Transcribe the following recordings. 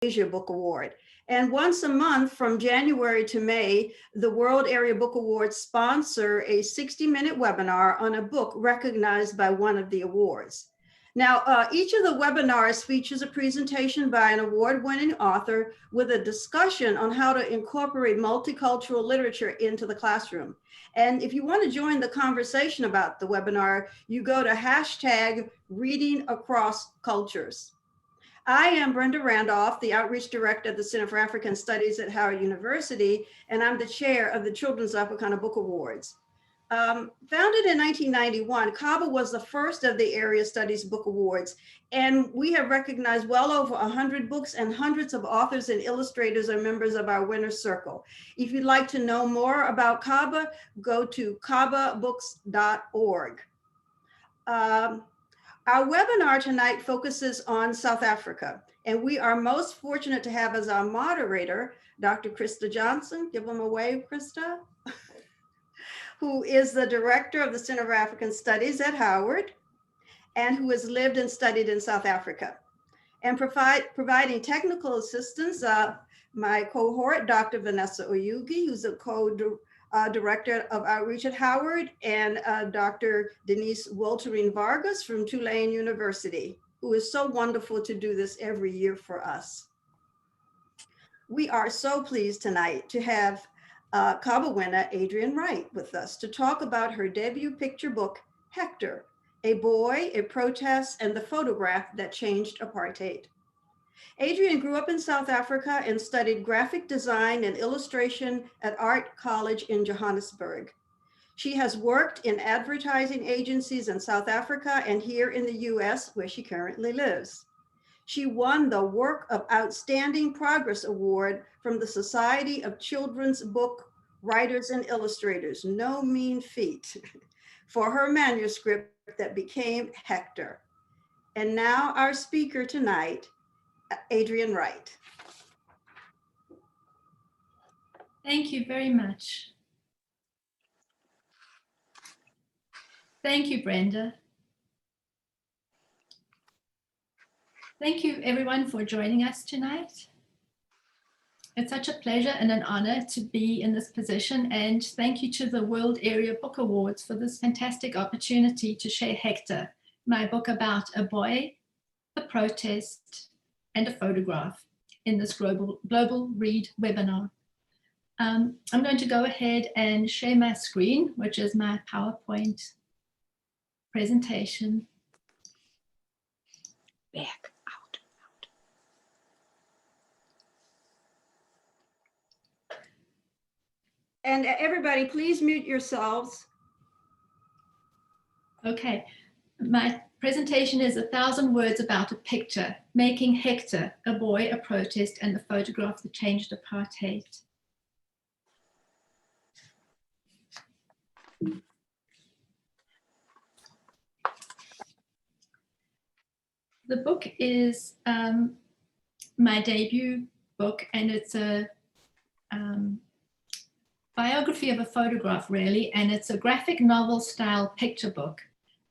Asia Book Award. And once a month from January to May, the World Area Book Awards sponsor a 60-minute webinar on a book recognized by one of the awards. Now, each of the webinars features a presentation by an award-winning author with a discussion on how to incorporate multicultural literature into the classroom. And if you want to join the conversation about the webinar, you go to #ReadingAcrossCultures. I am Brenda Randolph, the Outreach Director at the Center for African Studies at Howard University, and I'm the chair of the Children's Africana Book Awards. Founded in 1991, CABA was the first of the Area Studies Book Awards, and we have recognized well over 100 books, and hundreds of authors and illustrators are members of our winner's circle. If you'd like to know more about CABA, go to cababooks.org. Our webinar tonight focuses on South Africa, and we are most fortunate to have as our moderator, Dr. Krista Johnson. Give them a wave, Krista. Who is the director of the Center for African Studies at Howard, and who has lived and studied in South Africa. And providing technical assistance, my cohort, Dr. Vanessa Oyugi, who's a co-director of Outreach at Howard, and Dr. Denise Wolterine Vargas from Tulane University, who is so wonderful to do this every year for us. We are so pleased tonight to have CABA winner Adrienne Wright with us to talk about her debut picture book, Hector, A Boy, a Protest, and the Photograph That Changed Apartheid. Adrienne grew up in South Africa and studied graphic design and illustration at Art College in Johannesburg. She has worked in advertising agencies in South Africa and here in the US, where she currently lives. She won the Work of Outstanding Progress Award from the Society of Children's Book Writers and Illustrators, no mean feat, for her manuscript that became Hector. And now our speaker tonight, Adrienne Wright. Thank you very much. Thank you, Brenda. Thank you everyone for joining us tonight. It's such a pleasure and an honor to be in this position, and thank you to the World Area Book Awards for this fantastic opportunity to share Hector, my book about a boy, a protest, and a photograph in this global read webinar. I'm going to go ahead and share my screen, which is my PowerPoint presentation. Back. And everybody, please mute yourselves. Okay, my presentation is 1,000 words about a picture, making Hector, a boy, a protest, and the photograph that changed apartheid. The book is my debut book, and it's a biography of a photograph, really, and it's a graphic novel style picture book,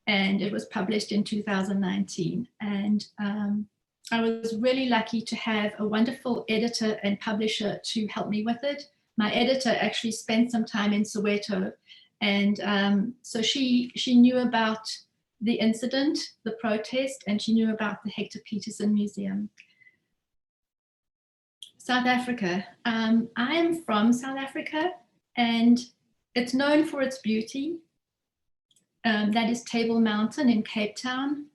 and it was published in 2019. And I was really lucky to have a wonderful editor and publisher to help me with it. My editor actually spent some time in Soweto, and so she knew about the incident, the protest, and she knew about the Hector Peterson Museum. South Africa. I am from South Africa, and it's known for its beauty. That is Table Mountain in Cape Town,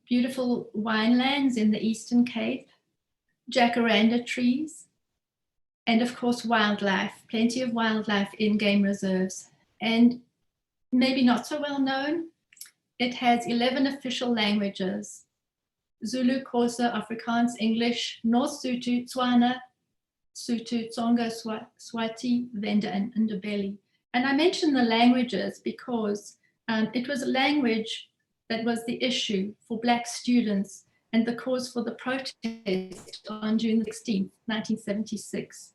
beautiful winelands in the Eastern Cape, jacaranda trees, and of course wildlife, plenty of wildlife in game reserves. And maybe not so well known, it has 11 official languages: Zulu, Xhosa, Afrikaans, English, North Sotho, Tswana, Sotho, Tsonga, Swati, Venda, and Ndebele. And I mention the languages because it was a language that was the issue for Black students and the cause for the protest on June 16, 1976.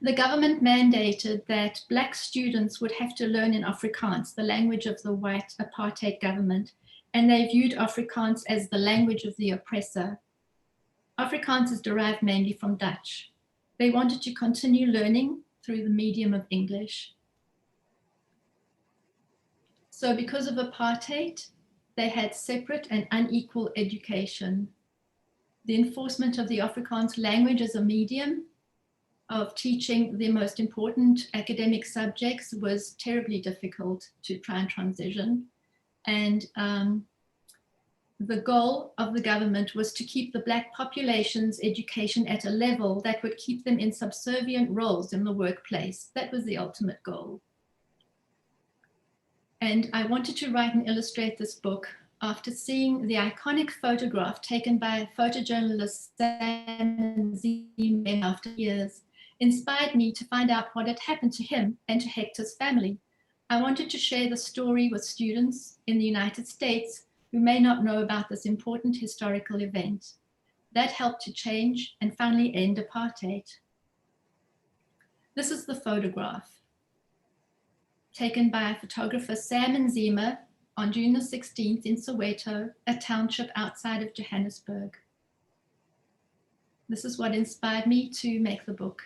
The government mandated that Black students would have to learn in Afrikaans, the language of the white apartheid government, and they viewed Afrikaans as the language of the oppressor. Afrikaans is derived mainly from Dutch. They wanted to continue learning through the medium of English. So because of apartheid, they had separate and unequal education. The enforcement of the Afrikaans language as a medium of teaching the most important academic subjects was terribly difficult to try and transition. And the goal of the government was to keep the Black population's education at a level that would keep them in subservient roles in the workplace. That was the ultimate goal. And I wanted to write and illustrate this book after seeing the iconic photograph taken by photojournalist Sam Ziem after years, inspired me to find out what had happened to him and to Hector's family. I wanted to share the story with students in the United States who may not know about this important historical event. That helped to change and finally end apartheid. This is the photograph taken by photographer Sam Ziem on June the 16th in Soweto, a township outside of Johannesburg. This is what inspired me to make the book.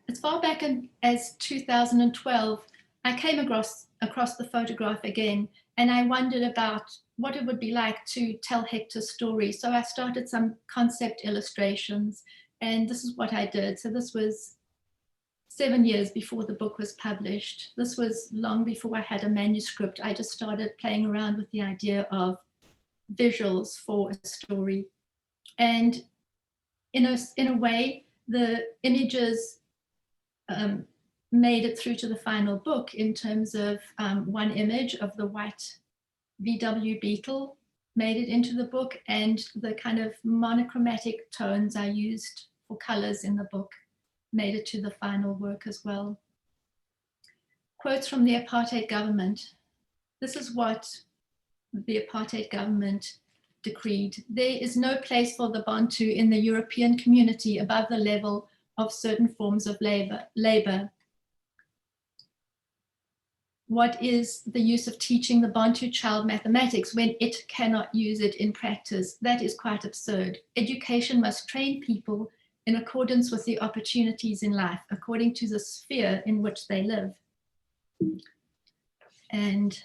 As far back as 2012, I came across the photograph again, and I wondered about what it would be like to tell Hector's story. So I started some concept illustrations, and this is what I did. So this was 7 years before the book was published. This was long before I had a manuscript. I just started playing around with the idea of visuals for a story. And in a way, the images made it through to the final book in terms of one image of the white VW Beetle made it into the book, and the kind of monochromatic tones I used for colors in the book made it to the final work as well. Quotes from the apartheid government. This is what the apartheid government decreed. There is no place for the Bantu in the European community above the level of certain forms of labor. What is the use of teaching the Bantu child mathematics when it cannot use it in practice? That is quite absurd. Education must train people in accordance with the opportunities in life, according to the sphere in which they live. And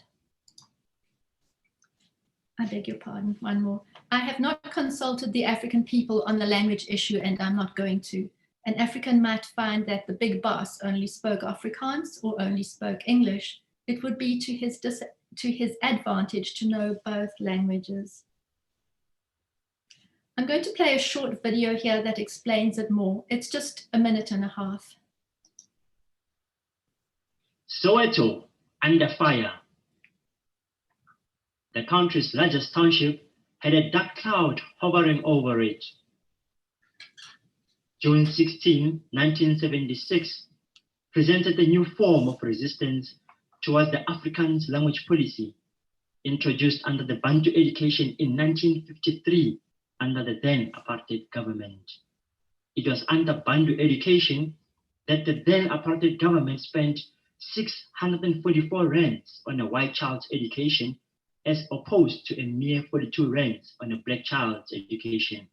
I beg your pardon, one more. I have not consulted the African people on the language issue, and I'm not going to. An African might find that the big boss only spoke Afrikaans or only spoke English. It would be to his advantage to know both languages. I'm going to play a short video here that explains it more. It's just a minute and a half. Soweto, under fire. The country's largest township had a dark cloud hovering over it. June 16, 1976, presented a new form of resistance towards the Afrikaans language policy introduced under the Bantu education in 1953 under the then apartheid government. It was under Bantu education that the then apartheid government spent 644 rands on a white child's education as opposed to a mere 42 rands on a black child's education.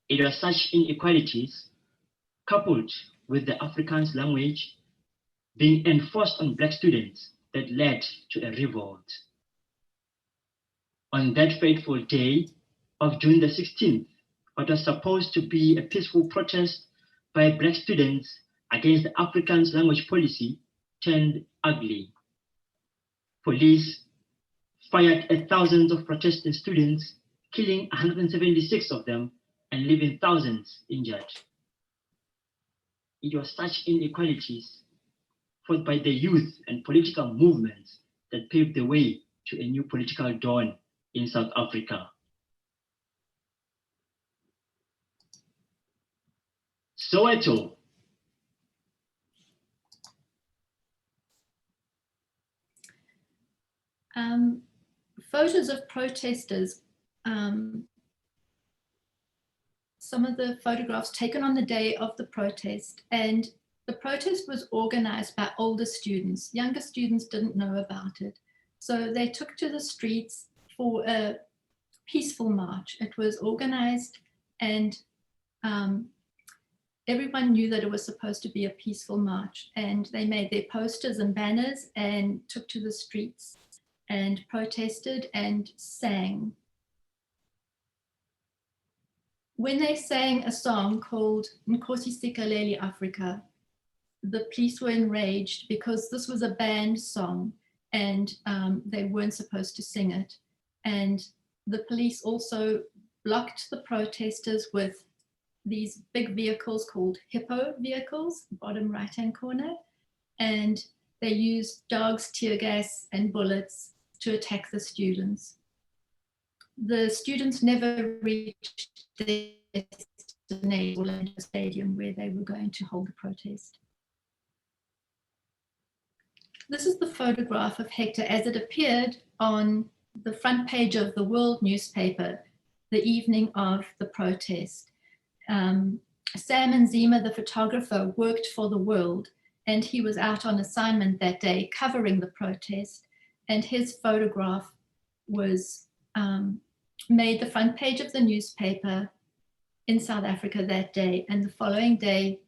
It was such inequalities, coupled with the Afrikaans language being enforced on black students, that led to a revolt. On that fateful day of June the 16th, what was supposed to be a peaceful protest by black students against the Afrikaans language policy turned ugly. Police fired at thousands of protesting students, killing 176 of them and leaving thousands injured. It was such inequalities fought by the youth and political movements that paved the way to a new political dawn in South Africa. Soweto. Photos of protesters. Some of the photographs taken on the day of the protest, and the protest was organized by older students. Younger students didn't know about it. So they took to the streets for a peaceful march. It was organized, and everyone knew that it was supposed to be a peaceful march, and they made their posters and banners and took to the streets and protested and sang. When they sang a song called Nkosi Sikelel' Africa, the police were enraged because this was a banned song and they weren't supposed to sing it. And the police also blocked the protesters with these big vehicles called hippo vehicles, bottom right-hand corner, and they used dogs, tear gas, and bullets to attack the students. The students never reached their destination, Orlando Stadium, where they were going to hold a protest. This is the photograph of Hector as it appeared on the front page of the World newspaper the evening of the protest. Sam Nzima, the photographer, worked for the World, and he was out on assignment that day covering the protest, and his photograph was made the front page of the newspaper in South Africa that day, and the following day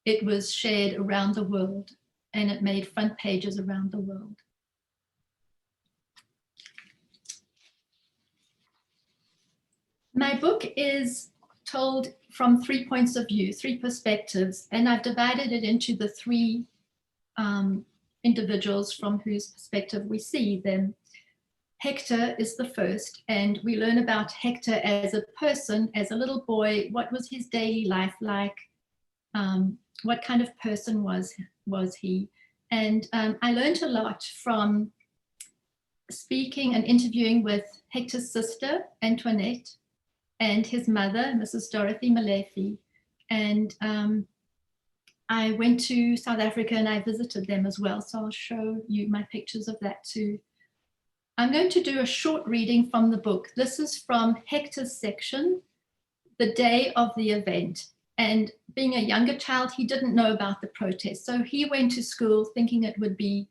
it was shared around the world, and it made front pages around the world. My book is told from 3 points of view, 3 perspectives, and I've divided it into the 3 individuals from whose perspective we see them. Hector is the first, and we learn about Hector as a person, as a little boy. What was his daily life like? What kind of person was he? And I learned a lot from speaking and interviewing with Hector's sister, Antoinette, and his mother, Mrs. Dorothy Malefi. And I went to South Africa and I visited them as well. So I'll show you my pictures of that too. I'm going to do a short reading from the book. This is from Hector's section, the day of the event. And being a younger child, he didn't know about the protest. So he went to school thinking it would be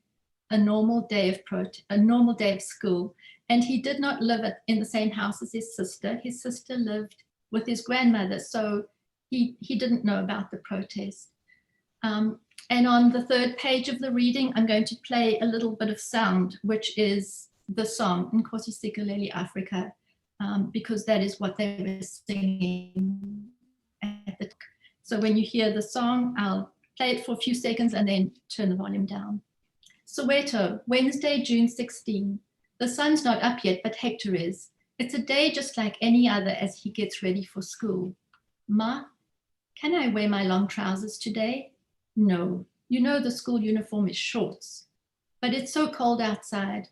a normal day of school. And he did not live in the same house as his sister. His sister lived with his grandmother, so he didn't know about the protest. And on the 3rd page of the reading, I'm going to play a little bit of sound, which is the song, Nkosi Sikelel' Africa, because that is what they were singing at the time. So when you hear the song, I'll play it for a few seconds and then turn the volume down. Soweto, Wednesday, June 16. The sun's not up yet, but Hector is. It's a day just like any other as he gets ready for school. Ma, can I wear my long trousers today? No, you know the school uniform is shorts, but it's so cold outside.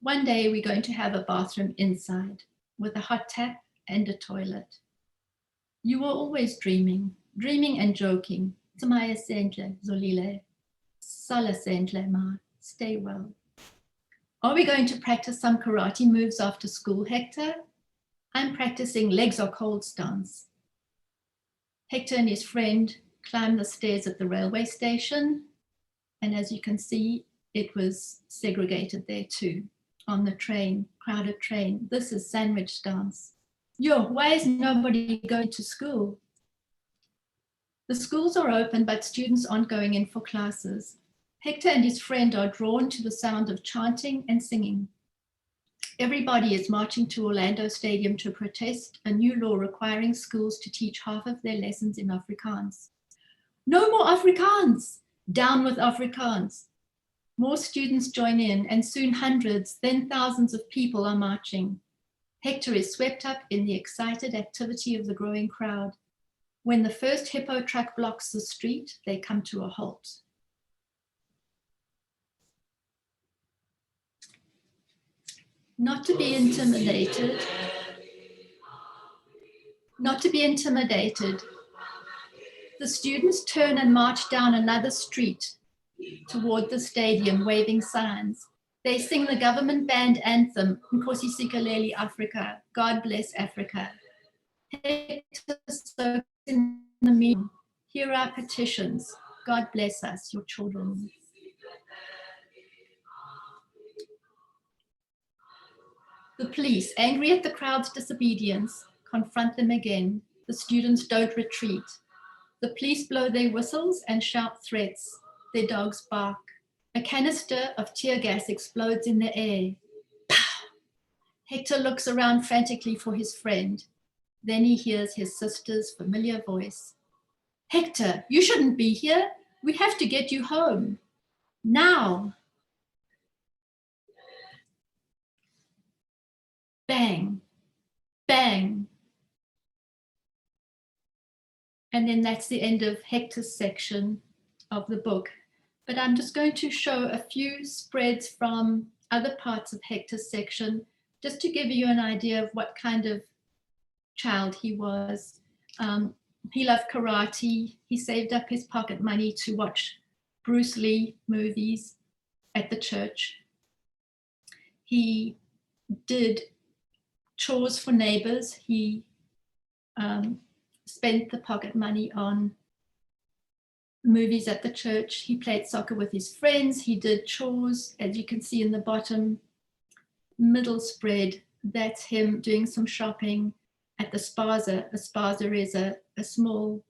One day we're going to have a bathroom inside with a hot tap and a toilet. You were always dreaming and joking. Tamaya Sentle, Zolile. Sala Sentle, Ma, stay well. Are we going to practice some karate moves after school, Hector? I'm practicing legs are cold stance. Hector and his friend climbed the stairs at the railway station. And as you can see, it was segregated there too, on the train, crowded train. This is sandwich dance. Yo, why is nobody going to school? The schools are open, but students aren't going in for classes. Hector and his friend are drawn to the sound of chanting and singing. Everybody is marching to Orlando Stadium to protest a new law requiring schools to teach half of their lessons in Afrikaans. No more Afrikaans! Down with Afrikaans! More students join in, and soon hundreds, then thousands of people are marching. Hector is swept up in the excited activity of the growing crowd. When the first hippo truck blocks the street, they come to a halt. Not to be intimidated. The students turn and march down another street toward the stadium, waving signs. They sing the government band anthem, Nkosi Sikelel' Africa, God bless Africa. Hector spoke in the meeting, here are petitions, God bless us, your children. The police, angry at the crowd's disobedience, confront them again. The students don't retreat. The police blow their whistles and shout threats. Their dogs bark. A canister of tear gas explodes in the air. Pow! Hector looks around frantically for his friend. Then he hears his sister's familiar voice. Hector, you shouldn't be here. We have to get you home. Now. Bang, bang. And then that's the end of Hector's section of the book. But I'm just going to show a few spreads from other parts of Hector's section, just to give you an idea of what kind of child he was. He loved karate. He saved up his pocket money to watch Bruce Lee movies at the church. He did chores for neighbors. He spent the pocket money on movies at the church. He played soccer with his friends. He did chores, as you can see in the bottom middle spread. That's him doing some shopping at the spaza. A spaza is a small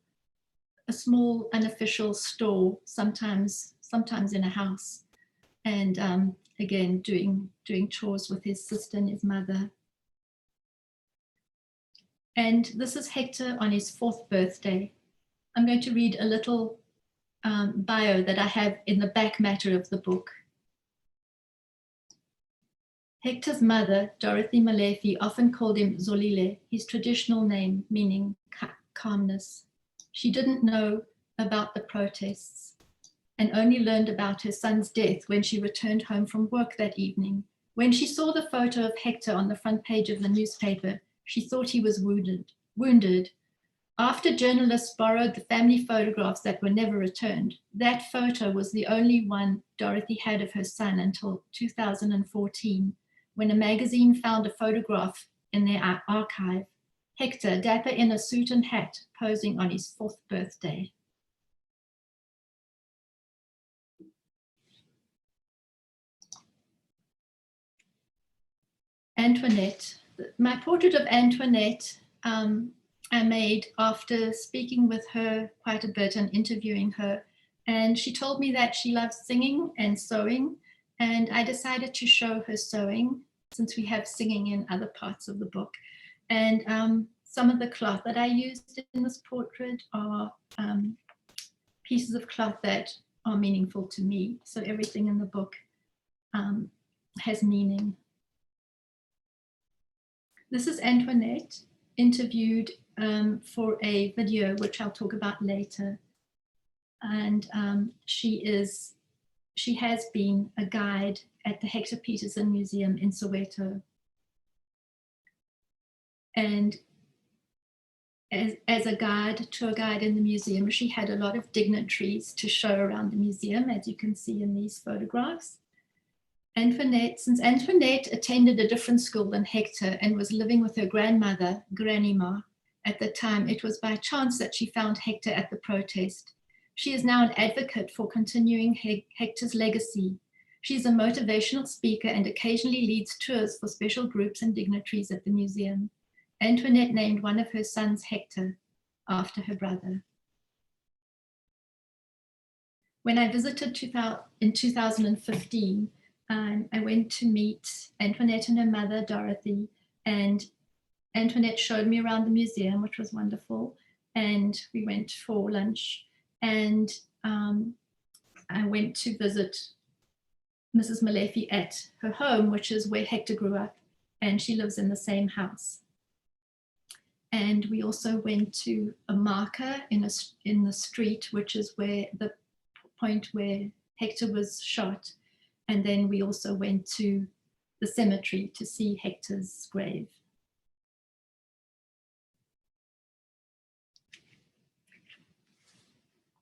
unofficial store, sometimes in a house. And again, doing chores with his sister and his mother. And this is Hector on his 4th birthday. I'm going to read a little bio that I have in the back matter of the book. Hector's mother, Dorothy Malefi, often called him Zolile, his traditional name meaning calmness. She didn't know about the protests and only learned about her son's death when she returned home from work that evening. When she saw the photo of Hector on the front page of the newspaper, she thought he was wounded. After journalists borrowed the family photographs that were never returned, that photo was the only one Dorothy had of her son until 2014, when a magazine found a photograph in their archive. Hector, dapper in a suit and hat, posing on his 4th birthday. Antoinette. My portrait of Antoinette I made after speaking with her quite a bit and interviewing her. And she told me that she loves singing and sewing. And I decided to show her sewing, since we have singing in other parts of the book. And some of the cloth that I used in this portrait are pieces of cloth that are meaningful to me. So everything in the book has meaning. This is Antoinette, interviewed for a video, which I'll talk about later. And she has been a guide at the Hector Peterson Museum in Soweto. And as a guide, tour guide in the museum, she had a lot of dignitaries to show around the museum, as you can see in these photographs. Since Antoinette attended a different school than Hector and was living with her grandmother, Granny Ma, at the time, it was by chance that she found Hector at the protest. She is now an advocate for continuing Hector's legacy. She is a motivational speaker and occasionally leads tours for special groups and dignitaries at the museum. Antoinette named one of her sons Hector after her brother. When I visited in 2015, I went to meet Antoinette and her mother, Dorothy, and Antoinette showed me around the museum, which was wonderful. And we went for lunch, and I went to visit Mrs. Malefi at her home, which is where Hector grew up, and she lives in the same house. And we also went to a marker in the street, which is where the point where Hector was shot. And then we also went to the cemetery to see Hector's grave.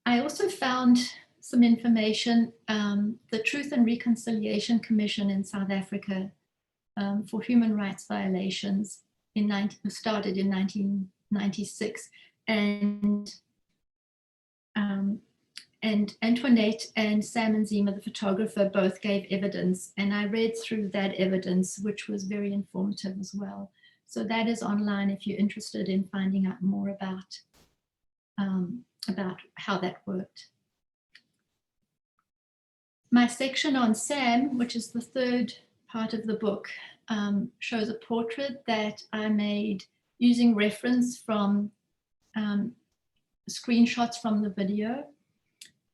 I also found some information. The Truth and Reconciliation Commission in South Africa for human rights violations started in 1996. And and Antoinette and Sam and Zima, the photographer, both gave evidence, and I read through that evidence, which was very informative as well. So that is online if you're interested in finding out more about how that worked. My section on Sam, which is the third part of the book, shows a portrait that I made using reference from screenshots from the video,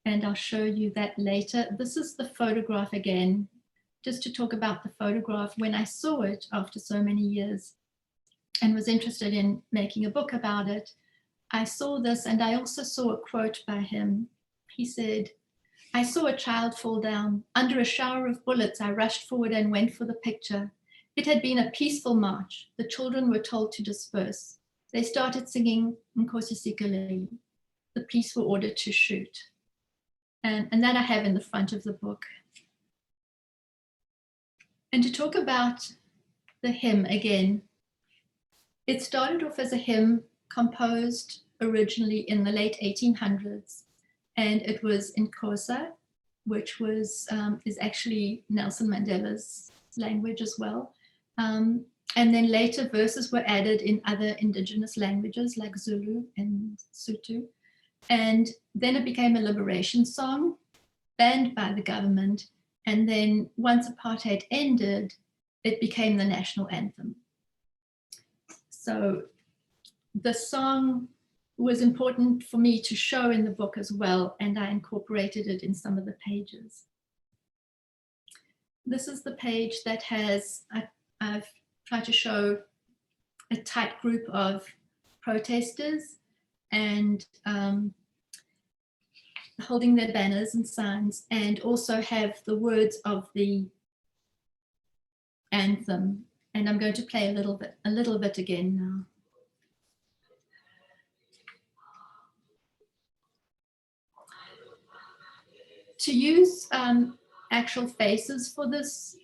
and I'll show you that later. This is the photograph again, just to talk about the photograph. When I saw it after so many years and was interested in making a book about it, I saw this, and I also saw a quote by him. He said, "I saw a child fall down. Under a shower of bullets, I rushed forward and went for the picture. It had been a peaceful march. The children were told to disperse. They started singing Nkosi Sikelel. The police were ordered to shoot." And that I have in the front of the book. And to talk about the hymn again, it started off as a hymn composed originally in the late 1800s, and it was in Xhosa, which was is actually Nelson Mandela's language as well. And then later verses were added in other indigenous languages like Zulu and Sotho. And then it became a liberation song banned by the government. And then once apartheid ended, it became the national anthem. So the song was important for me to show in the book as well, and I incorporated it in some of the pages. This is the page that has, I've tried to show a tight group of protesters and holding their banners and signs, and also have the words of the anthem. And I'm going to play a little bit again now. To use actual faces for this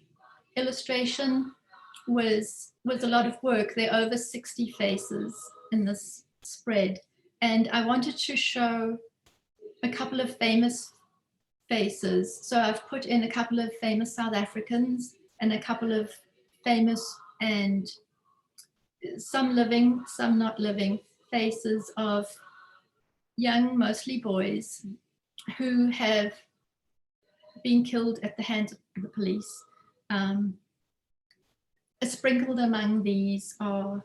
illustration was a lot of work. There are over 60 faces in this spread. And I wanted to show a couple of famous faces. So I've put in a couple of famous South Africans and a couple of famous and some living, some not living faces of young, mostly boys, who have been killed at the hands of the police. Sprinkled among these are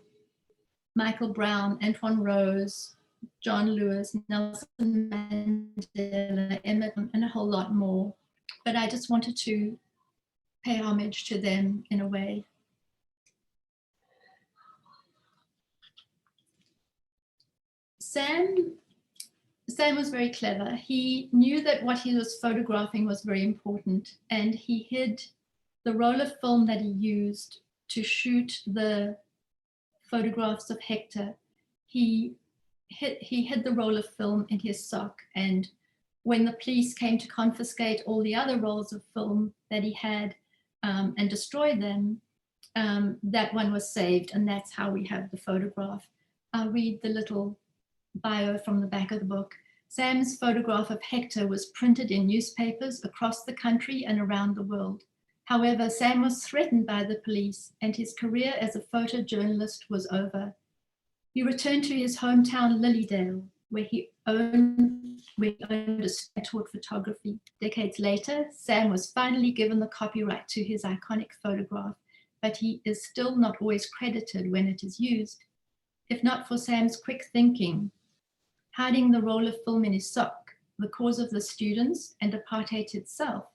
Michael Brown, Antoine Rose, John Lewis, Nelson Mandela, Emmett, and a whole lot more. But I just wanted to pay homage to them in a way. Sam was very clever. He knew that what he was photographing was very important, and he hid the roll of film that he used to shoot the photographs of Hector. He hid the roll of film in his sock, and when the police came to confiscate all the other rolls of film that he had and destroy them, that one was saved, and that's how we have the photograph. I'll read the little bio from the back of the book. Sam's photograph of Hector was printed in newspapers across the country and around the world. However, Sam was threatened by the police, and his career as a photojournalist was over. He returned to his hometown, Lilydale, where he owned a taught photography. Decades later, Sam was finally given the copyright to his iconic photograph, but he is still not always credited when it is used. If not for Sam's quick thinking, hiding the roll of film in his sock, the cause of the students and apartheid itself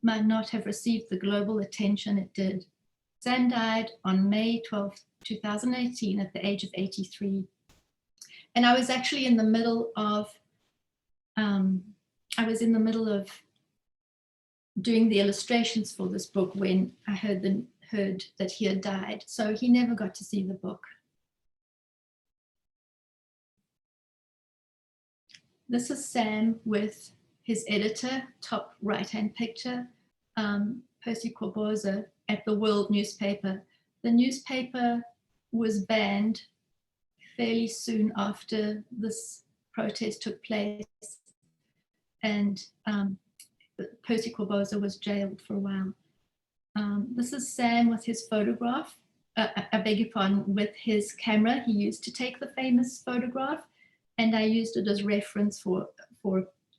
might not have received the global attention it did. Sam died on May 12, 2018 at the age of 83. And I was actually in the middle of, doing the illustrations for this book when I heard that he had died. So he never got to see the book. This is Sam with his editor, top right-hand picture, Percy Kwaboza, at the World newspaper. The newspaper was banned fairly soon after this protest took place. and Percy Corboza was jailed for a while. This is Sam with his photograph, I beg your pardon, with his camera he used to take the famous photograph, and I used it as reference for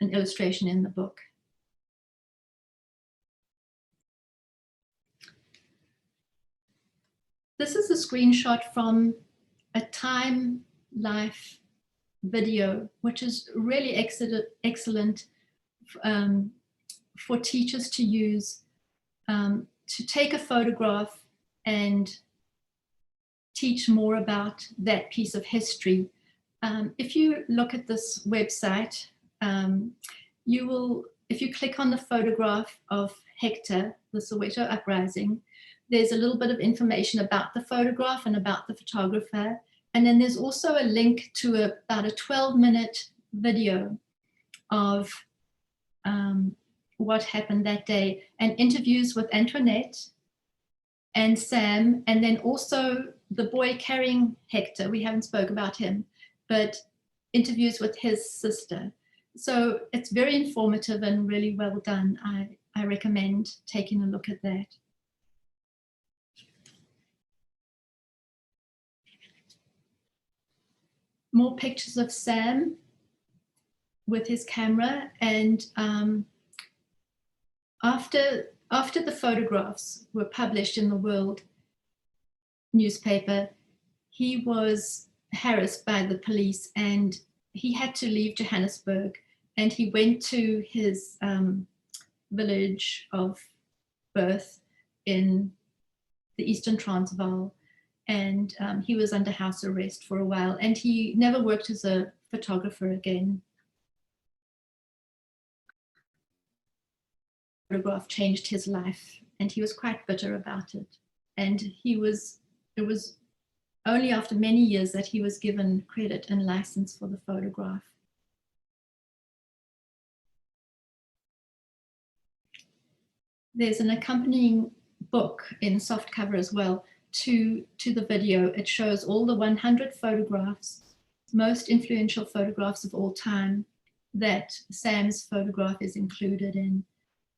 an illustration in the book. This is a screenshot from a Time Life video, which is really excellent for teachers to use, to take a photograph and teach more about that piece of history. If you look at this website, you will, if you click on the photograph of Hector, the Soweto uprising, there's a little bit of information about the photograph and about the photographer. And then there's also a link to about a 12-minute video of what happened that day, and interviews with Antoinette and Sam, and then also the boy carrying Hector. We haven't spoke about him, but interviews with his sister. So it's very informative and really well done. I recommend taking a look at that. More pictures of Sam with his camera, and after the photographs were published in the World newspaper, he was harassed by the police and he had to leave Johannesburg, and he went to his village of birth in the Eastern Transvaal, and he was under house arrest for a while, and he never worked as a photographer again. The photograph changed his life, and he was quite bitter about it. And it was only after many years that he was given credit and license for the photograph. There's an accompanying book in softcover as well to the video. It shows all the 100 photographs, most influential photographs of all time, that Sam's photograph is included in.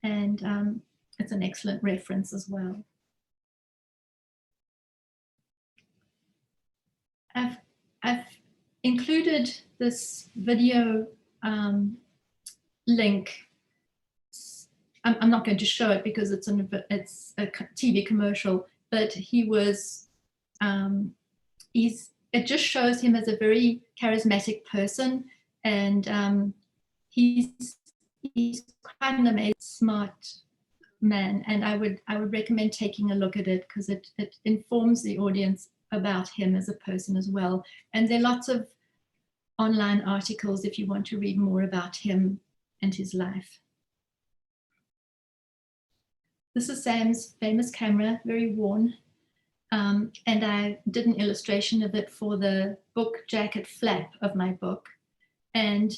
And it's an excellent reference as well. I've included this video link. I'm not going to show it because it's a TV commercial, but he was, it just shows him as a very charismatic person, and he's quite an amazing, smart man, and I would recommend taking a look at it because it informs the audience about him as a person as well. And there are lots of online articles if you want to read more about him and his life. This is Sam's famous camera, very worn, and I did an illustration of it for the book jacket flap of my book. And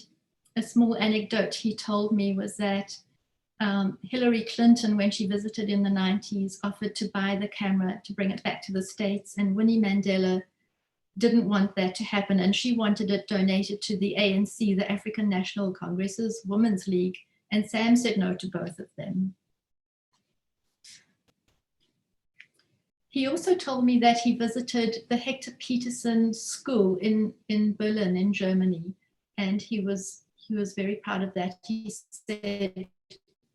a small anecdote he told me was that Hillary Clinton, when she visited in the 90s, offered to buy the camera to bring it back to the States, and Winnie Mandela didn't want that to happen, and she wanted it donated to the ANC, the African National Congress's Women's League, and Sam said no to both of them. He also told me that he visited the Hector Peterson school in Berlin, in Germany, and he was very proud of that. He said,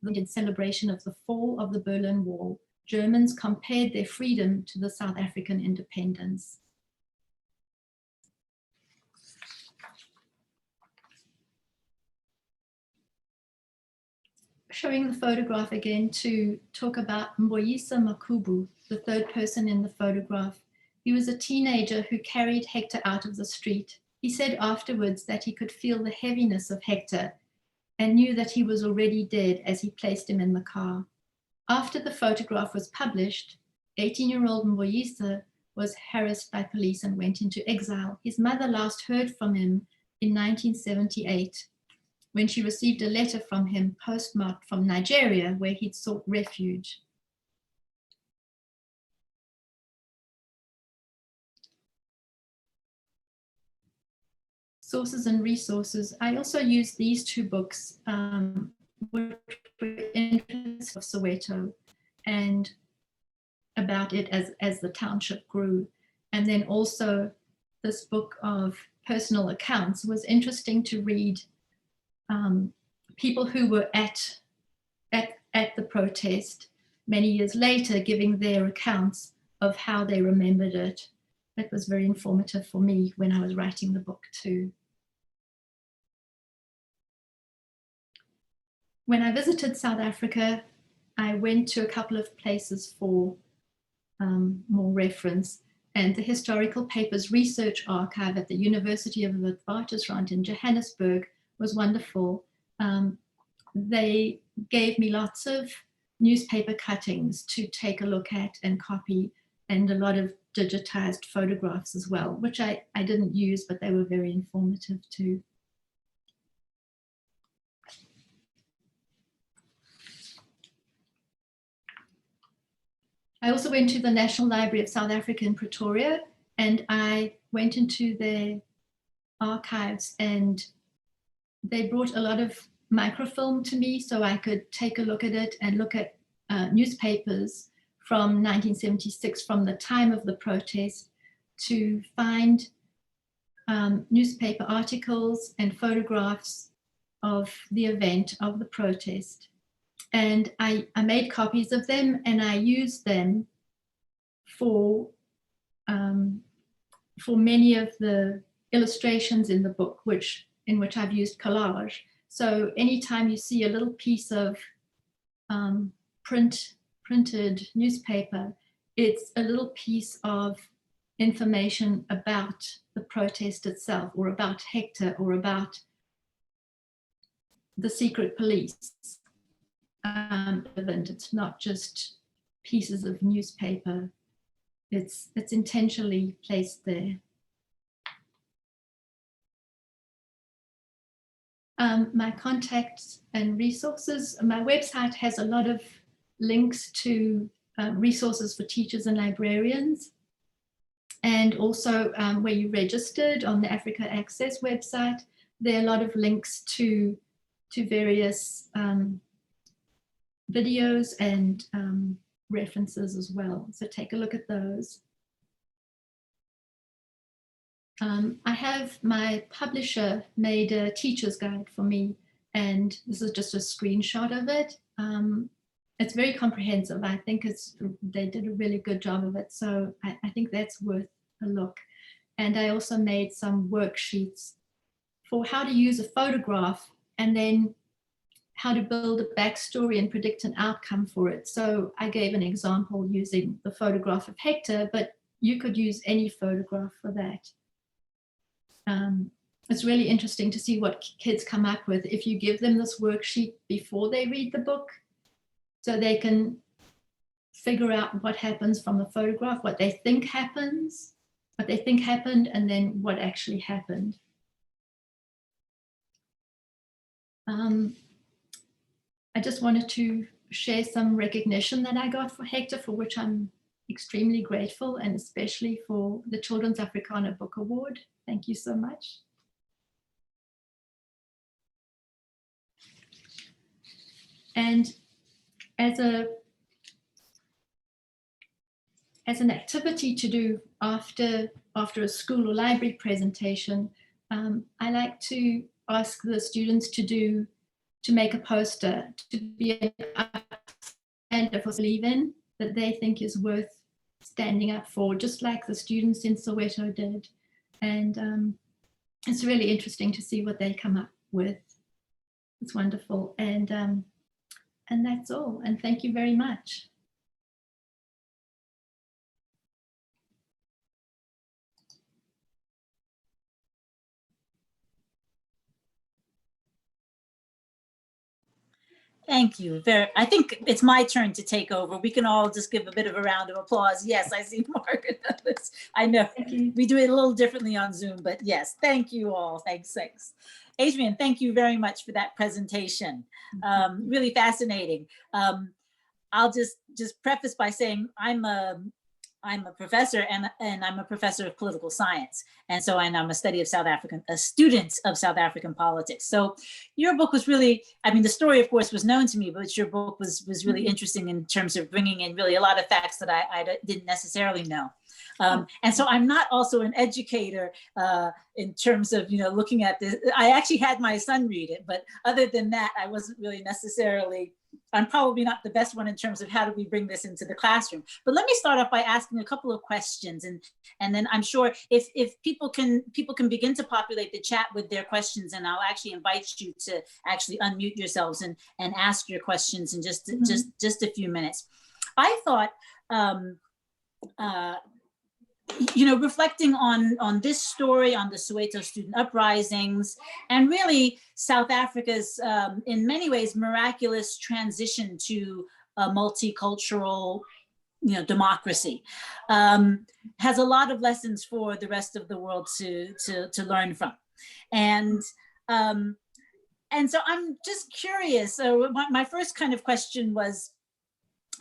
in celebration of the fall of the Berlin Wall, Germans compared their freedom to the South African independence. Showing the photograph again to talk about Morissa Makubu, the third person in the photograph. He was a teenager who carried Hector out of the street. He said afterwards that he could feel the heaviness of Hector and knew that he was already dead as he placed him in the car. After the photograph was published, 18-year-old Morissa was harassed by police and went into exile. His mother last heard from him in 1978 when she received a letter from him postmarked from Nigeria, where he'd sought refuge. sources and resources, I also use these two books, which were Interests of Soweto and about it as the township grew. And then also this book of personal accounts was interesting to read, people who were at the protest many years later giving their accounts of how they remembered it. That was very informative for me when I was writing the book too. When I visited South Africa, I went to a couple of places for more reference, and the Historical Papers Research Archive at the University of the Witwatersrand in Johannesburg was wonderful. They gave me lots of newspaper cuttings to take a look at and copy, and a lot of digitized photographs as well, which I didn't use, but they were very informative too. I also went to the National Library of South Africa in Pretoria, and I went into their archives, and they brought a lot of microfilm to me so I could take a look at it and look at newspapers from 1976, from the time of the protest, to find newspaper articles and photographs of the event, of the protest. And I made copies of them, and I used them for many of the illustrations in the book, in which I've used collage. So anytime you see a little piece of printed newspaper, it's a little piece of information about the protest itself, or about Hector, or about the secret police. It's not just pieces of newspaper. It's intentionally placed there. My contacts and resources. My website has a lot of links to resources for teachers and librarians, and also where you registered on the Africa Access website, there are a lot of links to various videos and references as well. So take a look at those. I have my publisher made a teacher's guide for me, and this is just a screenshot of it. It's very comprehensive. I think they did a really good job of it. So I think that's worth a look. And I also made some worksheets for how to use a photograph, and then how to build a backstory and predict an outcome for it. So I gave an example using the photograph of Hector, but you could use any photograph for that. It's really interesting to see what kids come up with if you give them this worksheet before they read the book, so they can figure out what happens from the photograph, what they think happens, what they think happened, and then what actually happened. I just wanted to share some recognition that I got for Hector, for which I'm extremely grateful, and especially for the Children's Africana Book Award. Thank you so much. And as an activity to do after a school or library presentation, I like to ask the students to make a poster, to be an up for believe in, that they think is worth standing up for, just like the students in Soweto did. And it's really interesting to see what they come up with. It's wonderful. And that's all. And thank you very much. Thank you. I think it's my turn to take over. We can all just give a bit of a round of applause. Yes, I see Margaret on this. I know we do it a little differently on Zoom, but yes, thank you all. Thanks. Adrienne, thank you very much for that presentation. Really fascinating. I'll just preface by saying I'm a I'm a professor and I'm a professor of political science. And so I'm a student of South African politics. So your book was really, I mean, the story of course was known to me, but your book was really interesting in terms of bringing in really a lot of facts that I didn't necessarily know. And so I'm not also an educator in terms of, looking at this. I actually had my son read it, but other than that, I wasn't really necessarily, I'm probably not the best one in terms of how do we bring this into the classroom. But let me start off by asking a couple of questions, and then I'm sure if people can begin to populate the chat with their questions, and I'll actually invite you to actually unmute yourselves and ask your questions in just a few minutes. I thought, reflecting on this story, on the Soweto student uprisings, and really South Africa's, in many ways, miraculous transition to a multicultural, democracy, has a lot of lessons for the rest of the world to learn from. And so I'm just curious. So my first kind of question was,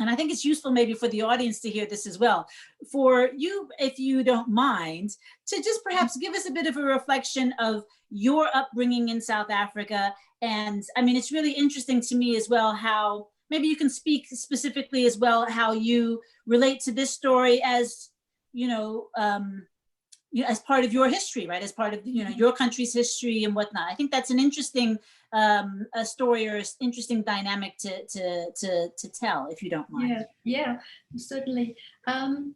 and I think it's useful maybe for the audience to hear this as well, for you, if you don't mind, to just perhaps give us a bit of a reflection of your upbringing in South Africa. And I mean, it's really interesting to me as well how, maybe you can speak specifically as well, how you relate to this story as, as part of your history, right? As part of, your country's history and whatnot. I think that's an interesting a story or interesting dynamic to tell, if you don't mind. Yeah, certainly. I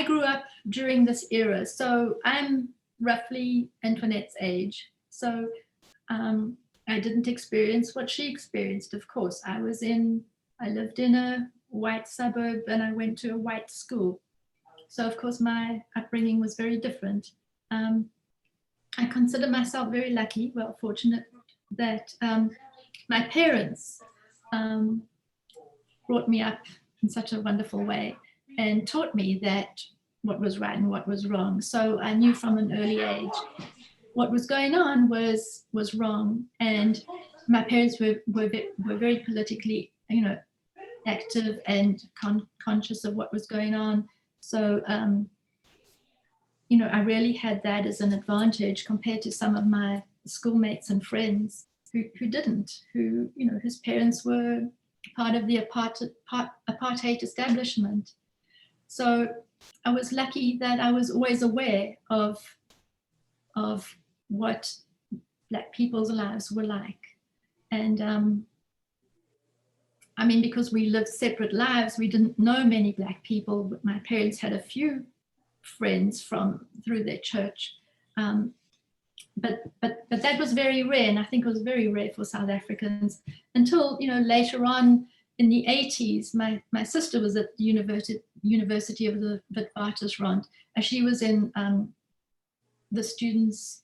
grew up during this era, so I'm roughly Antoinette's age. So I didn't experience what she experienced, of course. I lived in a white suburb and I went to a white school. So of course my upbringing was very different. I consider myself very lucky, well, fortunate that my parents brought me up in such a wonderful way and taught me that what was right and what was wrong. So I knew from an early age what was going on was wrong, and my parents were very politically, active and conscious of what was going on. So I really had that as an advantage compared to some of my schoolmates and friends who didn't, whose parents were part of the apartheid establishment. So I was lucky that I was always aware of what Black people's lives were like. And because we lived separate lives, we didn't know many Black people, but my parents had a few friends through their church. But that was very rare, and I think it was very rare for South Africans until, later on in the 80s, my sister was at the University of the Witwatersrand. She was in the Students'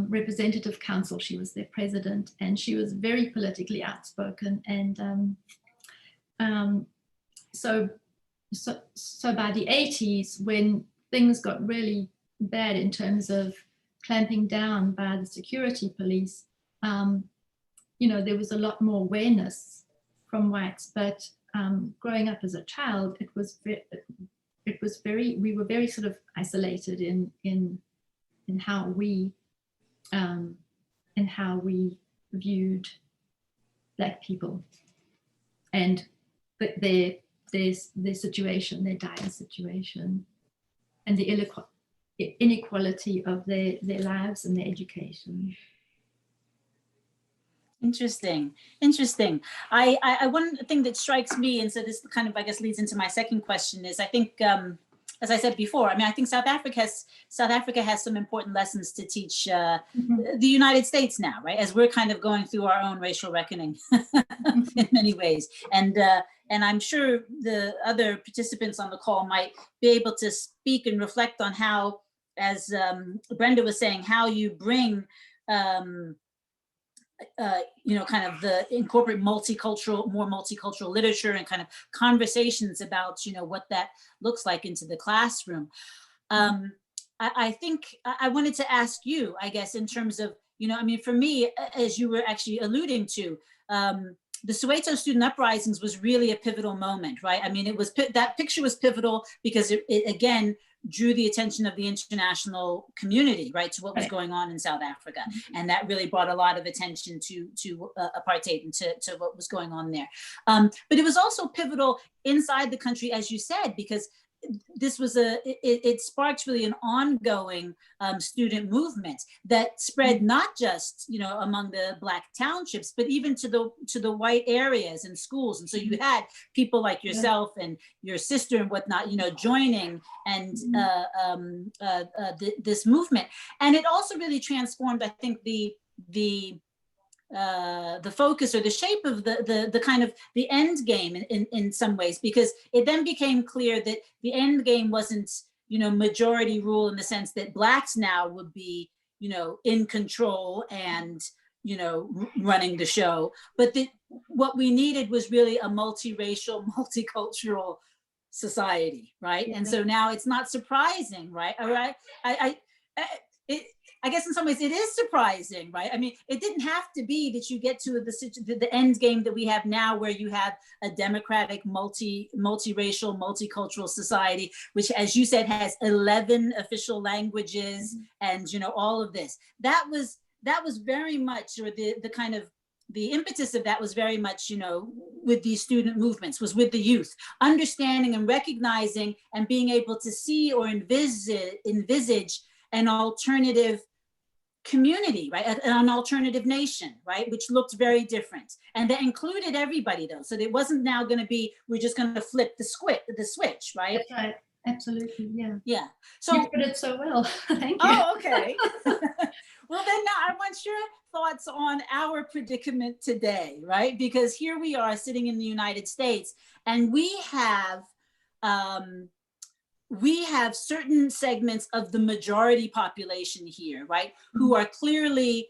Representative Council. She was their president, and she was very politically outspoken. And so by the 80s, when things got really bad in terms of clamping down by the security police, there was a lot more awareness from whites. But growing up as a child, we were very sort of isolated in how we viewed Black people and their situation, their dire situation, and the inequality of their lives and their education. Interesting. One thing that strikes me, and so this kind of, I guess, leads into my second question, is I think, as I said before, I think South Africa has some important lessons to teach the United States now, right? As we're kind of going through our own racial reckoning in many ways. And I'm sure the other participants on the call might be able to speak and reflect on how, as Brenda was saying, how you bring, incorporate more multicultural literature and kind of conversations about, what that looks like into the classroom. I think I wanted to ask you, I guess, in terms of, for me, as you were actually alluding to, the Soweto student uprisings was really a pivotal moment, right? I mean, that picture was pivotal because it again drew the attention of the international community, right, to what was going on in South Africa. And that really brought a lot of attention to apartheid and to what was going on there. But it was also pivotal inside the country, as you said, because this was it sparked really an ongoing student movement that spread not just, you know, among the Black townships, but even to the white areas and schools. And so you had people like yourself and your sister and whatnot, you know, joining and this movement. And it also really transformed, I think, the focus or the shape of the kind of the end game in some ways, because it then became clear that the end game wasn't, you know, majority rule in the sense that Blacks now would be, you know, in control and, you know, running the show, but that what we needed was really a multiracial, multicultural society, right? And so now it's not surprising, right? All right, I guess in some ways it is surprising, right? I mean, it didn't have to be that you get to the end game that we have now, where you have a democratic, multiracial, multicultural society, which, as you said, has 11 official languages, and, you know, all of this. That was very much, or the kind of the impetus of that was very much, you know, with these student movements, was with the youth, understanding and recognizing and being able to see or envisage an alternative community, right? An alternative nation, right? Which looked very different. And that included everybody, though. So it wasn't now going to be, we're just going to flip the switch, right? That's right. Absolutely. Yeah. Yeah. So you put it so well. Thank you. Oh, okay. Well, then now I want your thoughts on our predicament today, right? Because here we are sitting in the United States, and we have certain segments of the majority population here, right, who are clearly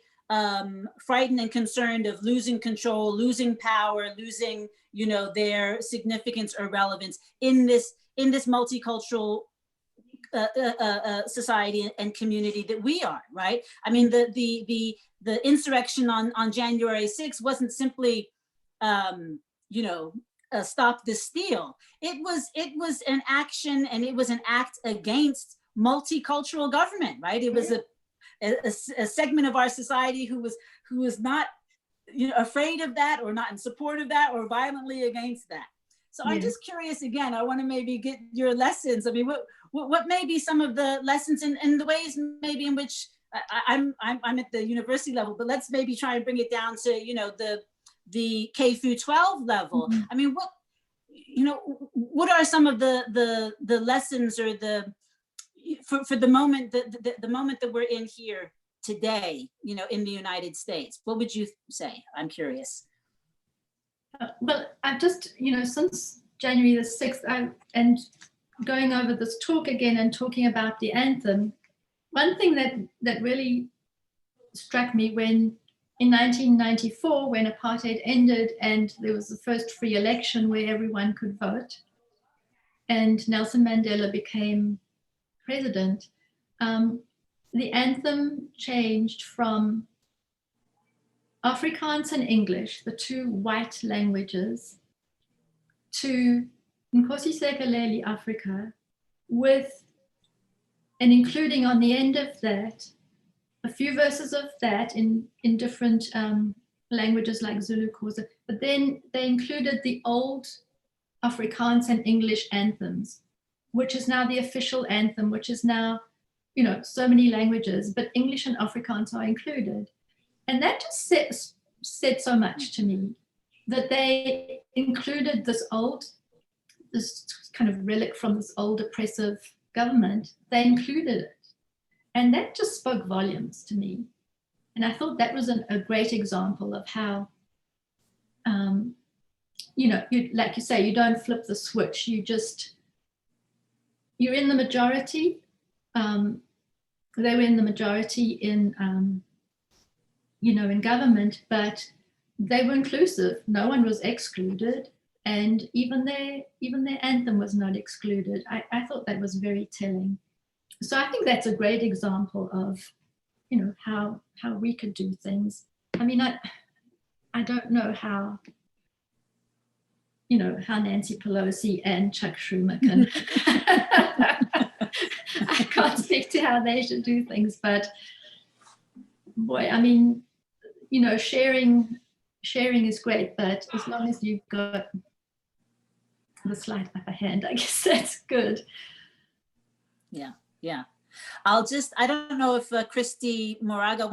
frightened and concerned of losing control, losing power, losing, you know, their significance or relevance in this multicultural society and community that we are, right? I mean, the insurrection on January 6th wasn't simply, you know, stop the steal. It was an action, and it was an act against multicultural government, right? It was a segment of our society who was not, you know, afraid of that, or not in support of that, or violently against that. So I'm just curious, again, I want to maybe get your lessons. I mean, what may be some of the lessons and the ways maybe in which I'm at the university level, but let's maybe try and bring it down to, you know, the K through 12 level. I mean, what are some of the lessons, or for the moment, the moment that we're in here today, you know, in the United States? What would you say? I'm curious. Well, I've just, you know, since January the 6th, and going over this talk again and talking about the anthem, one thing that really struck me when, in 1994, when apartheid ended and there was the first free election where everyone could vote, and Nelson Mandela became president, the anthem changed from Afrikaans and English, the two white languages, to Nkosi Sikelel' Afrika, with, and including on the end of that, a few verses of that in different languages like Zulu, Xhosa, but then they included the old Afrikaans and English anthems, which is now the official anthem, which is now, you know, so many languages, but English and Afrikaans are included. And that just said so much to me, that they included this kind of relic from this old oppressive government. They included it. And that just spoke volumes to me. And I thought that was a great example of how, you know, like you say, you don't flip the switch. You're in the majority. They were in the majority in, you know, in government, but they were inclusive. No one was excluded, and even their anthem was not excluded. I thought that was very telling. So I think that's a great example of, you know, how we could do things. I mean, I don't know how you know, how Nancy Pelosi and Chuck Schumer can. I can't speak to how they should do things, but boy, I mean, you know, sharing is great, but as long as you've got the slight upper hand, I guess that's good. Yeah. I don't know if Christy Moraga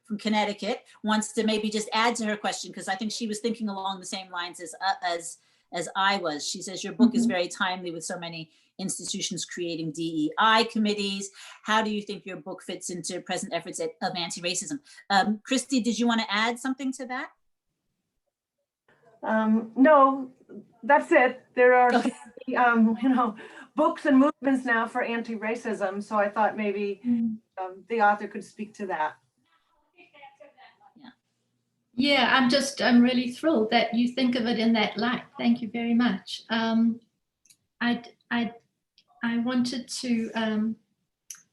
from Connecticut wants to maybe just add to her question, because I think she was thinking along the same lines as I was. She says, your book is very timely with so many institutions creating DEI committees. How do you think your book fits into present efforts of anti-racism? Christy, did you want to add something to that? No, that's it. There are, you know, books and movements now for anti-racism. So I thought maybe the author could speak to that. Yeah, I'm really thrilled that you think of it in that light. Thank you very much. I wanted to,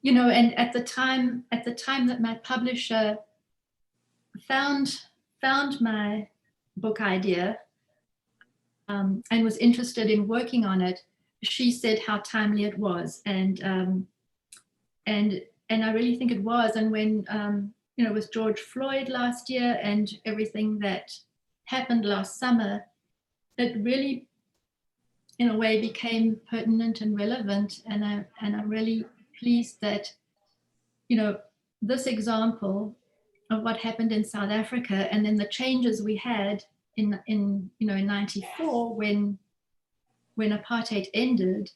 you know, and at the time that my publisher found my book idea and was interested in working on it, she said how timely it was, and I really think it was. And when you know, with George Floyd last year and everything that happened last summer, it really, in a way, became pertinent and relevant. And I'm really pleased that, you know, this example of what happened in South Africa, and then the changes we had in you know, in '94 when apartheid ended,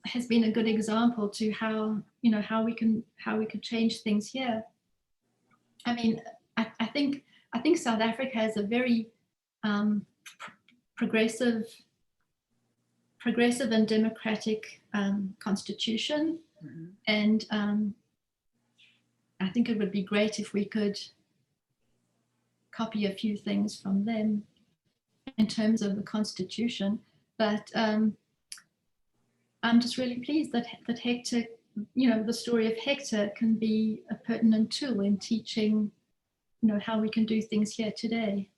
has been a good example to how, you know, how we could change things here. I mean, I think South Africa has a very progressive and democratic constitution, and I think it would be great if we could copy a few things from them in terms of the constitution. But I'm just really pleased that Hector, you know, the story of Hector can be a pertinent tool in teaching, you know, how we can do things here today.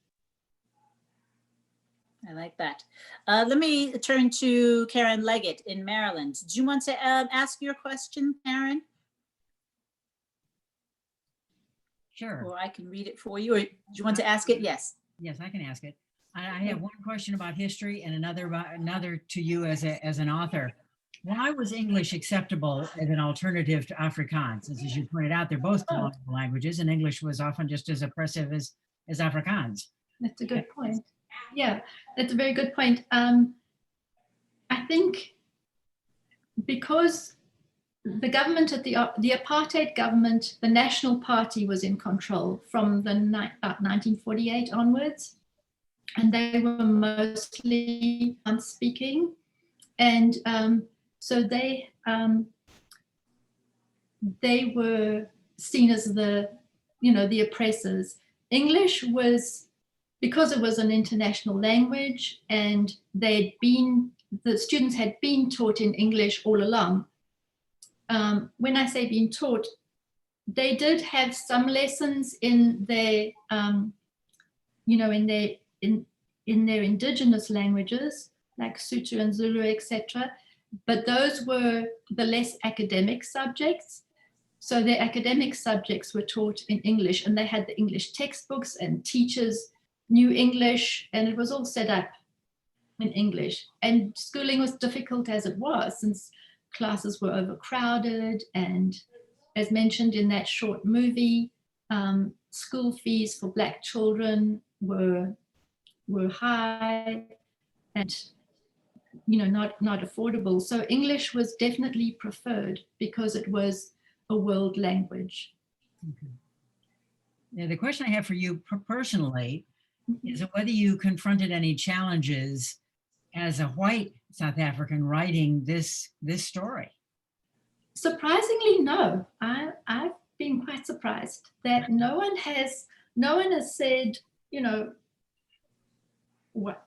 I like that. Let me turn to Karen Leggett in Maryland. Do you want to ask your question, Karen? Sure. Or I can read it for you, or do you want to ask it? Yes. Yes, I can ask it. I have one question about history and another to you as an author. Why was English acceptable as an alternative to Afrikaans? As you pointed out, they're both colonial languages, and English was often just as oppressive as Afrikaans. That's a good point. Yeah, that's a very good point. I think because the government the apartheid government, the National Party was in control from about 1948 onwards, and they were mostly speaking, and so they were seen as the, you know, the oppressors. English was, because it was an international language, and the students had been taught in English all along. When I say being taught, they did have some lessons in their, you know, in their indigenous languages, like Sotho and Zulu, etc. But those were the less academic subjects. So their academic subjects were taught in English, and they had the English textbooks, and teachers knew English, and it was all set up in English. And schooling was difficult as it was, since classes were overcrowded, and as mentioned in that short movie, school fees for Black children were high and, you know, not affordable. So English was definitely preferred because it was a world language. Okay. Now, the question I have for you personally is whether you confronted any challenges as a white South African writing this story. Surprisingly, no. I've been quite surprised that no one has said, you know,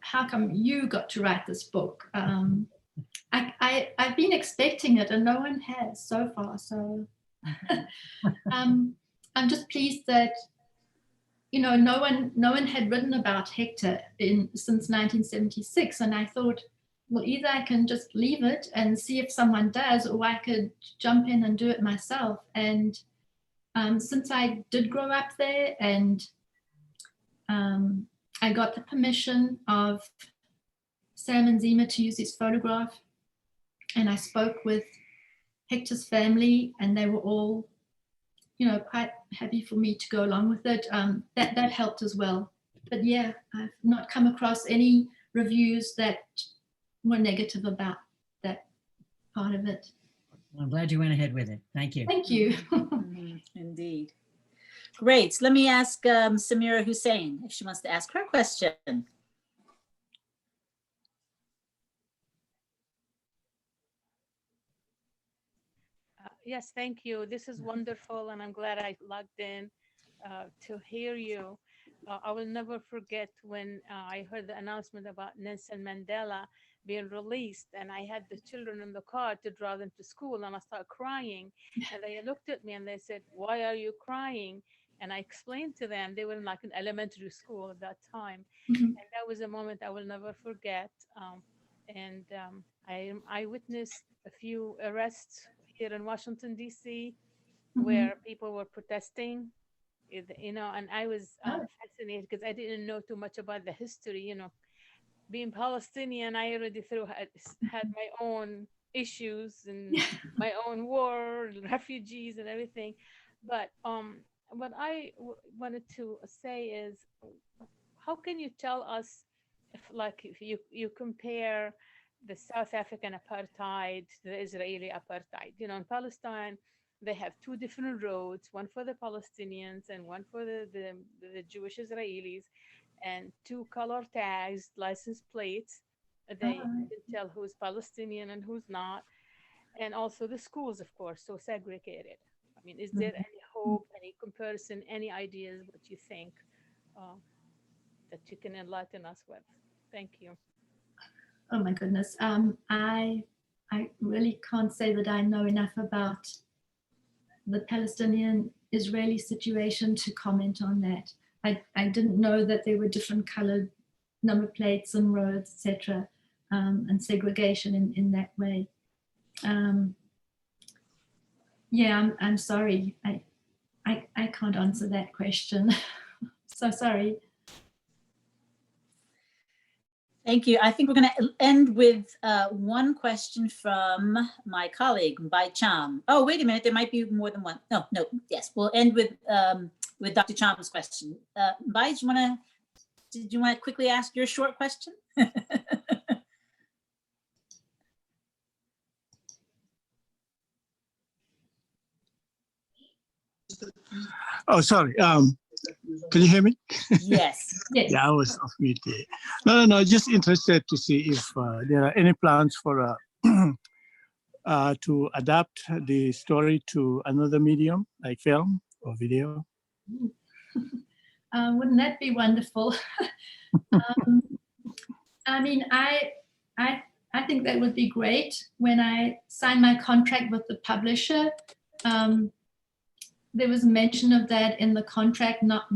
how come you got to write this book? I've been expecting it, and no one has so far. So I'm just pleased that you know, no one had written about Hector since 1976. And I thought, well, either I can just leave it and see if someone does, or I could jump in and do it myself. And since I did grow up there, and I got the permission of Sam Nzima to use his photograph, and I spoke with Hector's family, and they were all, you know, quite happy for me to go along with it. That helped as well. But yeah, I've not come across any reviews that were negative about that part of it. I'm glad you went ahead with it. Thank you. Thank you. Indeed. Great. So let me ask Samira Hussein if she wants to ask her question. Yes, thank you. This is wonderful, and I'm glad I logged in to hear you. I will never forget when I heard the announcement about Nelson Mandela being released, and I had the children in the car to drive them to school, and I started crying, and they looked at me and they said, "Why are you crying?" And I explained to them, they were in like an elementary school at that time, and that was a moment I will never forget. I witnessed a few arrests here in Washington, D.C., where people were protesting, you know, and I was fascinated because I didn't know too much about the history, you know. Being Palestinian, I already had my own issues and my own war, refugees and everything. But what I wanted to say is, how can you tell us if you compare the South African apartheid to the Israeli apartheid? You know, in Palestine, they have two different roads, one for the Palestinians and one for the Jewish Israelis, and two color tags, license plates. They can tell who's Palestinian and who's not. And also the schools, of course, so segregated. I mean, is there any hope, any comparison, any ideas what you think that you can enlighten us with? Thank you. Oh my goodness. I really can't say that I know enough about the Palestinian-Israeli situation to comment on that. I didn't know that there were different colored number plates and roads, etc., and segregation in that way. Yeah, I'm sorry. I can't answer that question. So sorry. Thank you. I think we're going to end with one question from my colleague, Bai Cham. Oh, wait a minute. There might be more than one. No. Yes, we'll end with Dr. Cham's question. Bai, did you want to quickly ask your short question? Oh, sorry. Can you hear me? Yes. Yes. Yeah, I was off mute there. No. Just interested to see if there are any plans for to adapt the story to another medium like film or video. Wouldn't that be wonderful? I mean, I think that would be great. When I signed my contract with the publisher, there was mention of that in the contract, not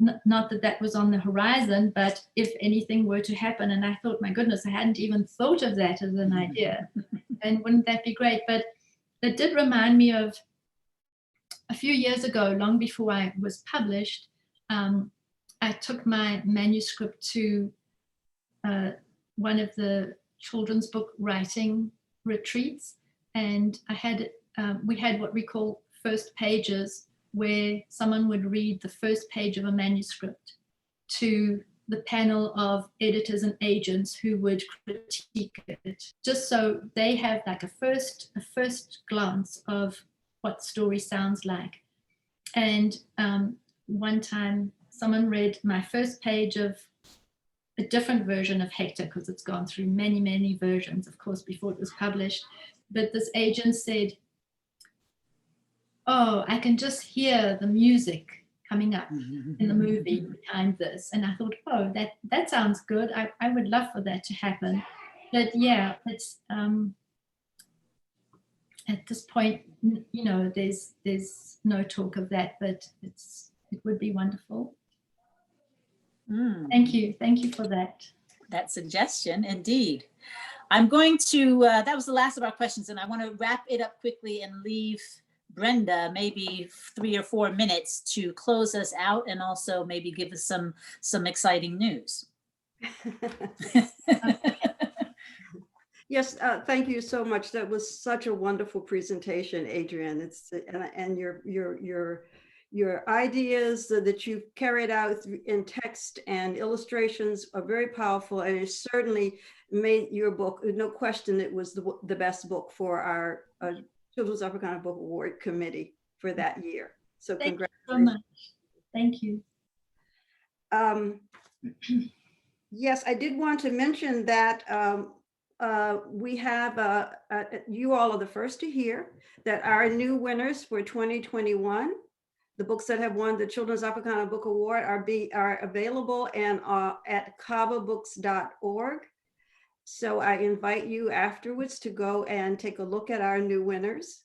that was on the horizon, but if anything were to happen. And I thought, my goodness, I hadn't even thought of that as an idea. And wouldn't that be great? But it did remind me of a few years ago, long before I was published, I took my manuscript to one of the children's book writing retreats, and we had what we call first pages, where someone would read the first page of a manuscript to the panel of editors and agents who would critique it, just so they have like a first glance of what story sounds like. And one time someone read my first page of a different version of Hector, because it's gone through many versions, of course, before it was published. But this agent said, "Oh, I can just hear the music coming up in the movie behind this." And I thought, oh, that sounds good. I would love for that to happen. But yeah, it's at this point, you know, there's no talk of that, but it would be wonderful. Thank you. Thank you for that. That suggestion, indeed. I'm going to, that was the last of our questions, and I want to wrap it up quickly and leave Brenda maybe 3 or 4 minutes to close us out and also maybe give us some exciting news. Yes, thank you so much. That was such a wonderful presentation, Adrienne. It's and your ideas that you've carried out in text and illustrations are very powerful, and it certainly made your book, no question, it was the best book for our Children's Africana Book Award Committee for that year. So Thank you congratulations. so much. Thank you. Yes, I did want to mention that we have, you all are the first to hear that our new winners for 2021, the books that have won the Children's Africana Book Award are available and at kababooks.org. So I invite you afterwards to go and take a look at our new winners.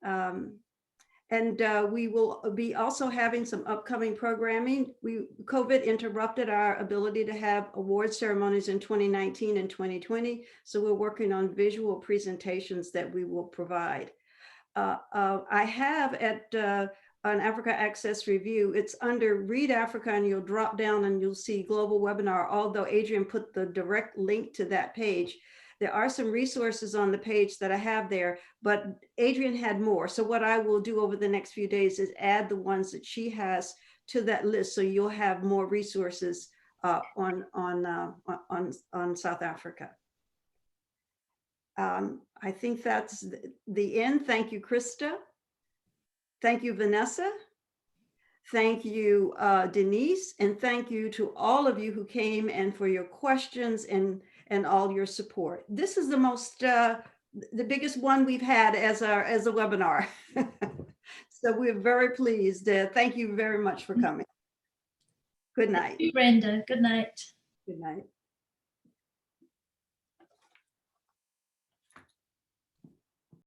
We will be also having some upcoming programming. COVID interrupted our ability to have award ceremonies in 2019 and 2020. So we're working on visual presentations that we will provide. I have at an Africa Access Review, it's under Read Africa, and you'll drop down and you'll see global webinar, although Adrienne put the direct link to that page. There are some resources on the page that I have there, but Adrienne had more. So what I will do over the next few days is add the ones that she has to that list. So you'll have more resources on South Africa. I think that's the end. Thank you, Krista. Thank you, Vanessa. Thank you, Denise. And thank you to all of you who came and for your questions and all your support. This is the most, the biggest one we've had as a webinar. So we're very pleased. Thank you very much for coming. Good night. Thank you, Brenda. Good night. Good night.